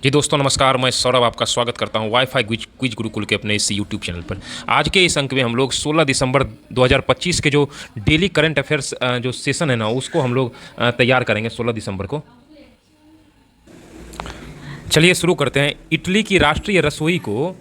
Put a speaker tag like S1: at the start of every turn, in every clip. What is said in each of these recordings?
S1: जी दोस्तों नमस्कार, मैं सौरभ आपका स्वागत करता हूं वाईफाई क्विज गुरुकुल के अपने इस यूट्यूब चैनल पर। आज के इस अंक में हम लोग 16 दिसंबर 2025 के जो डेली करंट अफेयर्स जो सेशन है ना उसको हम लोग तैयार करेंगे 16 दिसंबर को। चलिए शुरू करते हैं। इटली की राष्ट्रीय रसोई को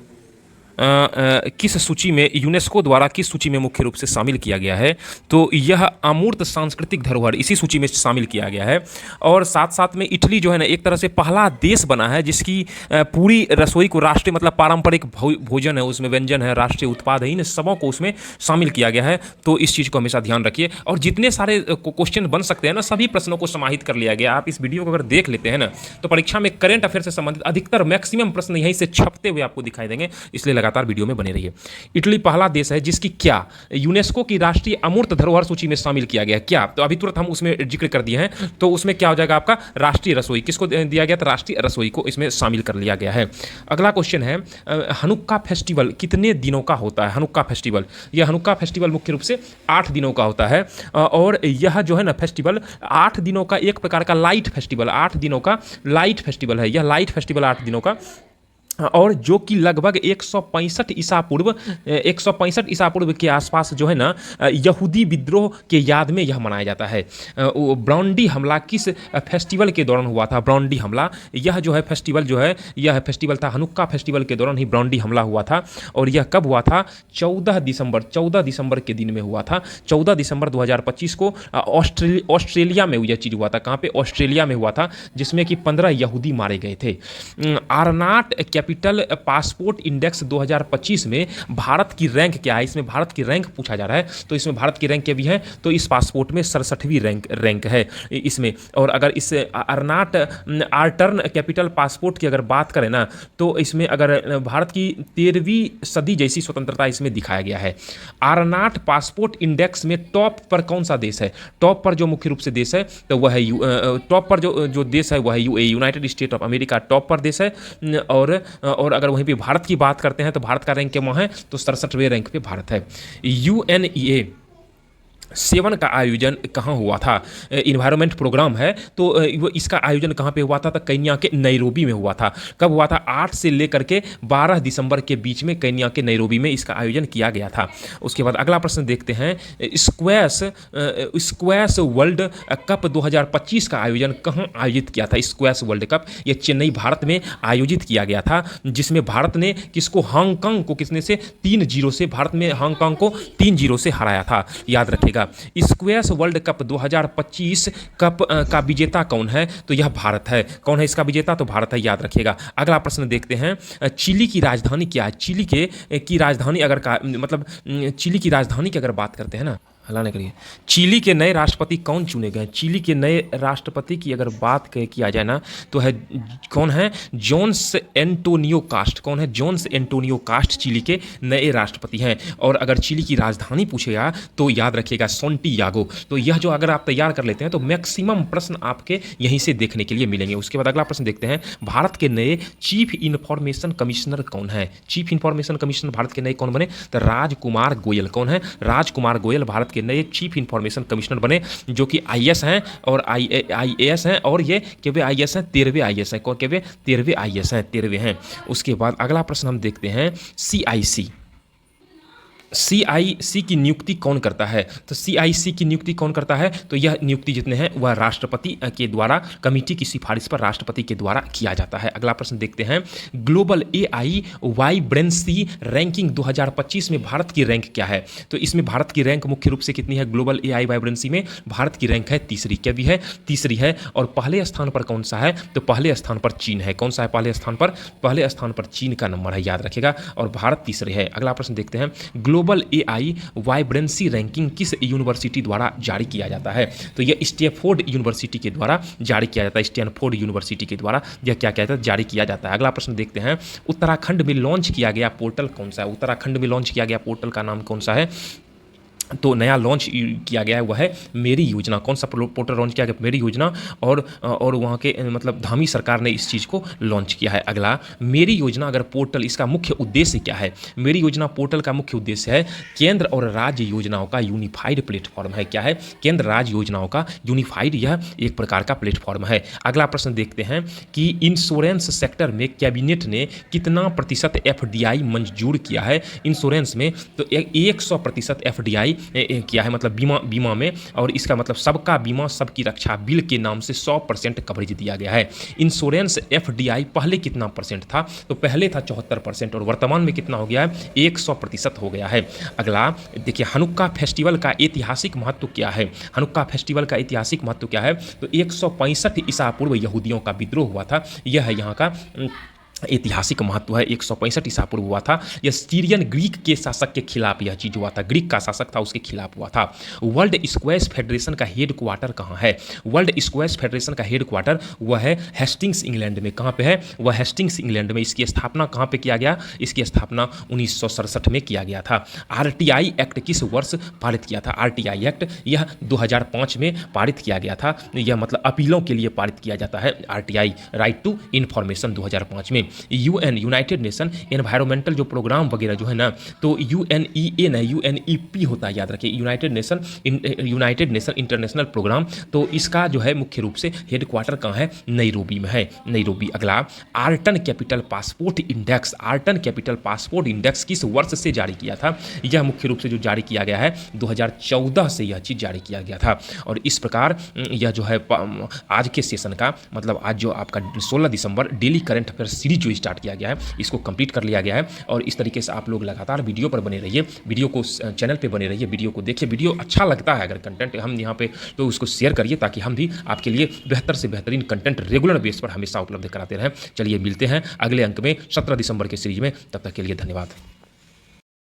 S1: किस सूची में, यूनेस्को द्वारा किस सूची में मुख्य रूप से शामिल किया गया है? तो यह अमूर्त सांस्कृतिक धरोहर इसी सूची में शामिल किया गया है। और साथ साथ में इटली जो है ना एक तरह से पहला देश बना है जिसकी पूरी रसोई को राष्ट्रीय मतलब पारंपरिक भोजन है, उसमें व्यंजन है, राष्ट्रीय उत्पाद है, इन सबों को उसमें शामिल किया गया है। तो इस चीज़ को हमेशा ध्यान रखिए। और जितने सारे क्वेश्चन बन सकते हैं ना सभी प्रश्नों को समाहित कर लिया गया। आप इस वीडियो को अगर देख लेते हैं ना तो परीक्षा में करंट अफेयर से संबंधित अधिकतर मैक्सिमम प्रश्न यहीं से छपते हुए आपको दिखाई देंगे, इसलिए लगातार वीडियो में बने रहिए। इटली पहला देश है जिसकी क्या यूनेस्को की राष्ट्रीय अमूर्त धरोहर सूची में शामिल किया गया। क्या तो अभी तुरंत हम उसमें जिक्र कर दिए हैं। तो उसमें क्या हो जाएगा आपका राष्ट्रीय रसोई, किसको दिया गया था? राष्ट्रीय रसोई को इसमें शामिल कर लिया गया है। अगला क्वेश्चन है हनुक्का फेस्टिवल कितने दिनों का होता है? हनुक्का फेस्टिवल, यह हनुक्का फेस्टिवल मुख्य रूप से 8 दिनों का होता है। और यह जो है ना फेस्टिवल 8 दिनों का एक प्रकार का लाइट फेस्टिवल, 8 दिनों का लाइट फेस्टिवल है। यह लाइट फेस्टिवल 8 दिनों का, और जो कि लगभग 165 ईसा पूर्व के आसपास जो है ना यहूदी विद्रोह के याद में यह मनाया जाता है। ब्रॉन्डी हमला किस फेस्टिवल के दौरान हुआ था? ब्रॉन्डी हमला, यह जो है फेस्टिवल जो है यह फेस्टिवल था हनुक्का फेस्टिवल के दौरान ही ब्रॉन्डी हमला हुआ था। और यह कब हुआ था? 14 दिसंबर के दिन में हुआ था। 14 दिसंबर 2025 को ऑस्ट्रेलिया में यह चीज़ हुआ था। कहाँ पे? ऑस्ट्रेलिया में हुआ था, जिसमें कि 15 यहूदी मारे गए थे। आरनाट कैपिटल पासपोर्ट इंडेक्स 2025 में भारत की रैंक क्या है? इसमें भारत की रैंक पूछा जा रहा है। तो इसमें भारत की रैंक क्या भी है? तो इस पासपोर्ट में 67वीं रैंक है इसमें। और अगर इस अरनाट आर्टर्न कैपिटल पासपोर्ट की अगर बात करें ना तो इसमें अगर भारत की 13वीं सदी जैसी स्वतंत्रता इसमें दिखाया गया है। आरनाट पासपोर्ट इंडेक्स में टॉप पर कौन सा देश है? टॉप पर जो मुख्य रूप से देश है तो वह है टॉप पर जो देश है वह है United state of America top पर देश है। और अगर वहीं पे भारत की बात करते हैं तो भारत का रैंक क्या है? तो 67वें रैंक पे भारत है। UNEA 7 का आयोजन कहाँ हुआ था? इन्वायरमेंट प्रोग्राम है तो वो इसका आयोजन कहाँ पे हुआ था? तो केन्या के नैरोबी में हुआ था। कब हुआ था? 8 से लेकर के 12 दिसंबर के बीच में केन्या के नैरोबी में इसका आयोजन किया गया था। उसके बाद अगला प्रश्न देखते हैं। स्क्वैश वर्ल्ड कप 2025 का आयोजन कहाँ आयोजित किया था? स्क्वैश वर्ल्ड कप ये चेन्नई भारत में आयोजित किया गया था, जिसमें भारत ने किसको? हांगकांग को किसने से 3-0 से भारत में हांगकांग को 3-0 से हराया था, याद रखेगा। स्क्वैश वर्ल्ड कप 2025 कप का विजेता कौन है? तो यह भारत है। कौन है इसका विजेता? तो भारत है, याद रखिएगा। अगला प्रश्न देखते हैं। चिली की राजधानी क्या है? चिली की राजधानी अगर मतलब चिली की राजधानी की अगर बात करते हैं ना, हल्ला करिए। चिली के नए राष्ट्रपति कौन चुने गए? चिली के नए राष्ट्रपति की अगर बात किया जाए ना तो है कौन है? Jones Antonio Cast. कौन है? जोन्स एंटोनियो कास्ट चिली के नए राष्ट्रपति हैं। और अगर चिली की राजधानी पूछेगा तो याद रखिएगा सैंटियागो। तो यह जो अगर आप तैयार कर लेते हैं तो मैक्सिमम प्रश्न आपके यहीं से देखने के लिए मिलेंगे। उसके बाद अगला प्रश्न देखते हैं। भारत के नए चीफ इंफॉर्मेशन कमिश्नर कौन है? चीफ इंफॉर्मेशन कमिश्नर भारत के नए कौन बने? तो राजकुमार गोयल। कौन है? राजकुमार गोयल भारत के नए चीफ इंफॉर्मेशन कमिश्नर बने, जो कि आईएएस हैं और आईएएस हैं। और ये केवे आईएएस हैं, 13वें आईएएस हैं। कौन केवे? 13वें आईएएस हैं, 13वें हैं। उसके बाद अगला प्रश्न हम देखते हैं। CIC की नियुक्ति कौन करता है? तो CIC की नियुक्ति कौन करता है? तो यह नियुक्ति जितने हैं वह राष्ट्रपति के द्वारा, कमेटी की सिफारिश पर राष्ट्रपति के द्वारा किया जाता है। अगला प्रश्न देखते हैं। ग्लोबल AI वाइब्रेंसी रैंकिंग 2025 में भारत की रैंक क्या है? तो इसमें भारत की रैंक मुख्य रूप से कितनी है? ग्लोबल AI वाइब्रेंसी में भारत की रैंक है 3री। क्या भी है? 3री है। और पहले स्थान पर कौन सा है? तो पहले स्थान पर चीन है। कौन सा है पहले स्थान पर? पहले स्थान पर चीन का नंबर है, याद रखेगा। और भारत 3रे है। अगला प्रश्न देखते हैं। ग्लोबल AI वाइब्रेंसी रैंकिंग किस यूनिवर्सिटी द्वारा जारी किया जाता है? तो यह स्टैनफोर्ड यूनिवर्सिटी के द्वारा जारी किया जाता है। स्टैनफोर्ड यूनिवर्सिटी के द्वारा यह क्या कहता है? जारी किया जाता है। अगला प्रश्न देखते हैं। उत्तराखंड में लॉन्च किया गया पोर्टल कौन सा है? उत्तराखंड में लॉन्च किया गया पोर्टल का नाम कौन सा है? तो नया लॉन्च किया गया है वह है मेरी योजना। कौन सा पोर्टल लॉन्च किया गया? मेरी योजना। और वहाँ के मतलब धामी सरकार ने इस चीज़ को लॉन्च किया है। अगला, मेरी योजना अगर पोर्टल, इसका मुख्य उद्देश्य क्या है? मेरी योजना पोर्टल का मुख्य उद्देश्य है केंद्र और राज्य योजनाओं का यूनिफाइड प्लेटफॉर्म है। क्या है? केंद्र राज्य योजनाओं का यूनिफाइड, यह एक प्रकार का प्लेटफॉर्म है। अगला प्रश्न देखते हैं कि इंश्योरेंस सेक्टर में कैबिनेट ने कितना प्रतिशत FDI मंजूर किया है? इंश्योरेंस में तो 100% FDI किया है, मतलब बीमा में, और इसका मतलब सबका बीमा सबकी रक्षा बिल के नाम से 100% कवरेज दिया गया है। इंश्योरेंस FDI पहले कितना परसेंट था? तो पहले था 74% और वर्तमान में कितना हो गया है? 100% हो गया है। अगला देखिए, हनुक्का फेस्टिवल का ऐतिहासिक महत्व क्या है? हनुक्का फेस्टिवल का ऐतिहासिक महत्व क्या है? तो 165 ईसा पूर्व यहूदियों का विद्रोह हुआ था, यह है यहाँ का ऐतिहासिक महत्व है। 165 ईसा पूर्व हुआ था। यह सीरियन ग्रीक के शासक के खिलाफ यह चीज़ हुआ था, ग्रीक का शासक था उसके खिलाफ हुआ था। वर्ल्ड स्क्वैश फेडरेशन का हेड क्वार्टर कहाँ है? वर्ल्ड स्क्वैश फेडरेशन का हेड क्वार्टर वह है हेस्टिंग्स, इंग्लैंड में। कहाँ पे है? वह हेस्टिंग्स, इंग्लैंड में। इसकी स्थापना कहाँ पे किया गया? इसकी स्थापना 1967 में किया गया था। RTI एक्ट किस वर्ष पारित किया था? RTI एक्ट यह 2005 में पारित किया गया था। यह मतलब अपीलों के लिए पारित किया जाता है RTI, राइट टू इन्फॉर्मेशन, 2005 में। UN, यूनाइटेड नेशन एनवायरमेंटल जो प्रोग्राम वगैरह जो है ना, तो UNEA ना UNEP होता है, याद रखिए, यूनाइटेड नेशन इंटरनेशनल प्रोग्राम। तो इसका जो है मुख्य रूप से हेडक्वार्टर कहाँ है? नैरोबी में है, नैरोबी। अगला, Arton Capital passport index, Arton Capital passport index किस वर्ष से जारी किया था? यह मुख्य रूप से जो जारी किया गया है 2014 से यह चीज़ जारी किया गया था। और इस प्रकार यह जो है आज के सेशन का मतलब आज जो आपका 16 दिसंबर डेली करंट अफेयर सीरीज जो स्टार्ट किया गया है इसको कंप्लीट कर लिया गया है। और इस तरीके से आप लोग लगातार वीडियो पर बने रहिए, वीडियो को चैनल पे बने रहिए, वीडियो को देखिए। वीडियो अच्छा लगता है अगर कंटेंट हम यहाँ पे, तो उसको शेयर करिए ताकि हम भी आपके लिए बेहतर से बेहतरीन कंटेंट रेगुलर बेस पर हमेशा उपलब्ध कराते रहें। चलिए मिलते हैं अगले अंक में 17 दिसंबर के सीरीज में, तब तक के लिए धन्यवाद।